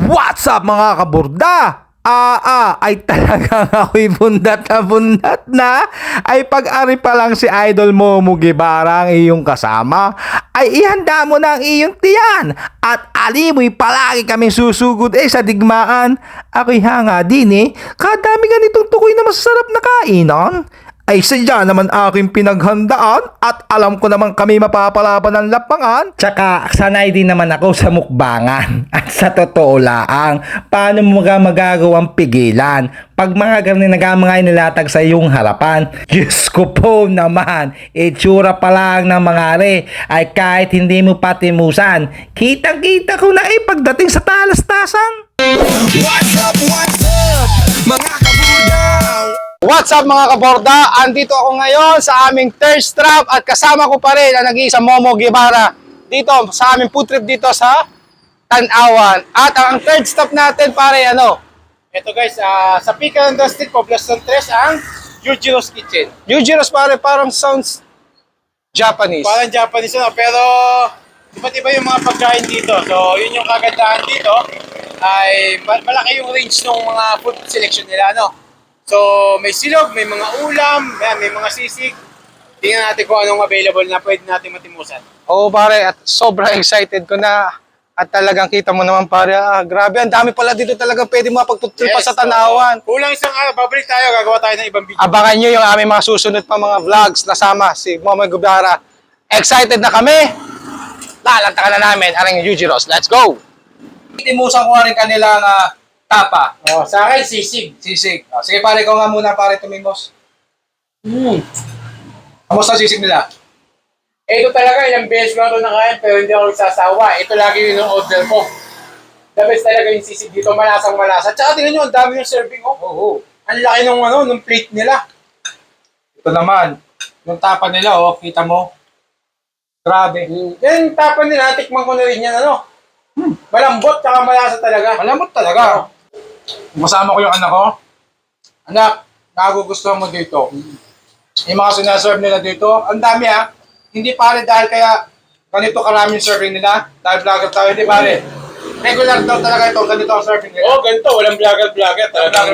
What's up mga kaburda? Ay talagang ako'y bundat na ay pag-ari pa lang si Idol Momo Guevara ang iyong kasama ay ihanda mo na ang iyong tiyan at alimoy palagi kaming susugod sa digmaan. Ako'y hanga din kadami ganitong tukoy na masasarap na kainan ay sadya naman aking pinaghandaan at alam ko naman kami mapapalaban ng lapangan. Tsaka sanay din naman ako sa mukbangan. At sa totoo lang, paano mo magagawang pigilan pag mga ganun nagamangay nilatag sa iyong harapan? Diyos ko po naman, itsura pa lang ng mga ay kahit hindi mo patimusan, kitang-kita ko na pagdating sa talastasan. What's up, mga kaburda? What's up mga kaborda? Andito ako ngayon sa aming thirst trap at kasama ko pa rin ang nag-iisa Momo Guevara dito sa aming food trip dito sa Tanawan. At ang third stop natin pare Ito guys, sa Pica and Street, Poblacion 3 ang Yujiro's Kitchen. Yujiro's pare, parang sounds Japanese. Parang Japanese pero iba't iba yung mga pagkain dito. So yun yung kagandahan dito ay malaki yung range ng mga food selection nila So, may silog, may mga ulam, may mga sisig. Tingnan natin kung anong available na pwede natin matimusan. Oo pare, at sobrang excited ko na. At talagang kita mo naman pare, grabe, ang dami pala dito talaga pwede mapagtutripa sa Tanawan. Kulang isang araw, babalik tayo, gagawa tayo ng ibang video. Abangan nyo yung aming mga susunod pa mga vlogs nasama si Momo Guevara. Excited na kami. Lalantakan na namin ang Yujiro's. Let's go! Timusan ko rin kanilang tapa. Sa akin, sisig. Sisig. Sige pare, ikaw nga muna pare tumimos. Kamusta sisig nila? Ito talaga, ilang beses ko na ito nakain pero hindi ako nagsasawa. Ito lagi yung order ko. The best talaga yung sisig dito, malasang malasa. Tsaka tingnan nyo, ang dami yung serving Ang laki nung plate nila. Ito naman, yung tapa nila kita mo. Grabe. Yan, tapa nila, tikman ko na rin yan Malambot, tsaka malasa talaga. Malamot talaga. Masama ko yung anak ko. Anak, nagugustuhan mo dito. Yung mga sinaserve nila dito, ang dami Hindi pare dahil kaya ganito karaming serving nila. Dahil vlogger tayo, hindi pare. Regular daw talaga ito, ganito ang serving nila. Ganito, walang vlogger.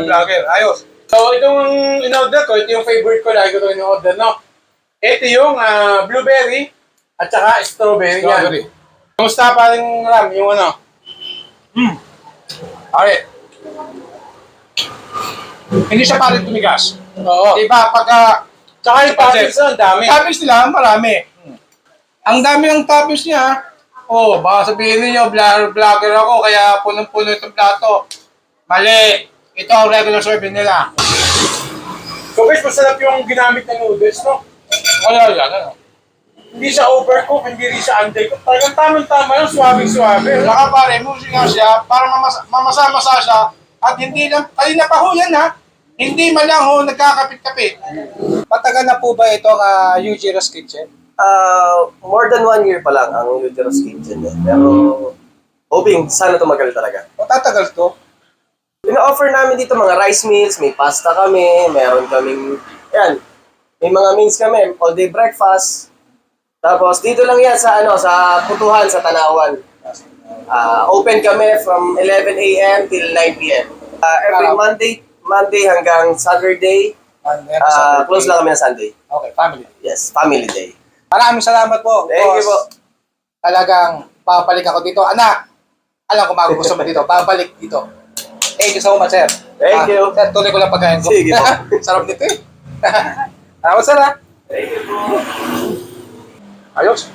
Vlogger, ayos. So, itong in-order ko, ito yung favorite ko, lagi ko ito in-order, Ito yung blueberry at saka strawberry. Strawberry. Kamusta paring Ram, yung Pare. Hindi siya pare tumigas. Oo. Diba, pagka Tsaka yung toppings ang dami. toppings nila, marami. Ang dami ng toppings niya. Baka sabihin niyo, vlogger ako, kaya punong-puno itong plato. Mali. Ito ang regular serving nila. So guys, masarap yung ginamit na noodles, Ano? Hindi siya overcook, hindi rin siya undercook. Talagang tamang-tama lang, suwabing-suwabe. Saka pare, musi nga siya, para mamasa-masa siya, at hindi lang, kanina pa ho yan hindi man lang nagkakapit-kapit. Patagal na po ba itong Yujiro's Kitchen? More than 1 year pa lang ang Yujiro's Kitchen. Pero hoping sana tumagal talaga. Tatagal to? Ina-offer namin dito mga rice meals, may pasta kami, meron kaming, may mga meals kami, all day breakfast. Tapos dito lang yan sa sa Putuhan sa Tanawan. Open kami from 11 a.m. till 9 p.m. Every Monday hanggang Saturday. Close lang kami ng Sunday. Okay, family. Yes, family day. Maraming salamat po. Thank you po. Talagang babalik ako dito. Anak, alam ko magugusto mo dito. Babalik dito. Thank you so much, sir. Thank you. Sir, tuloy ko lang pagkain ko. Sige po. Sarap nito Salamat, sir Thank you po. Ayos.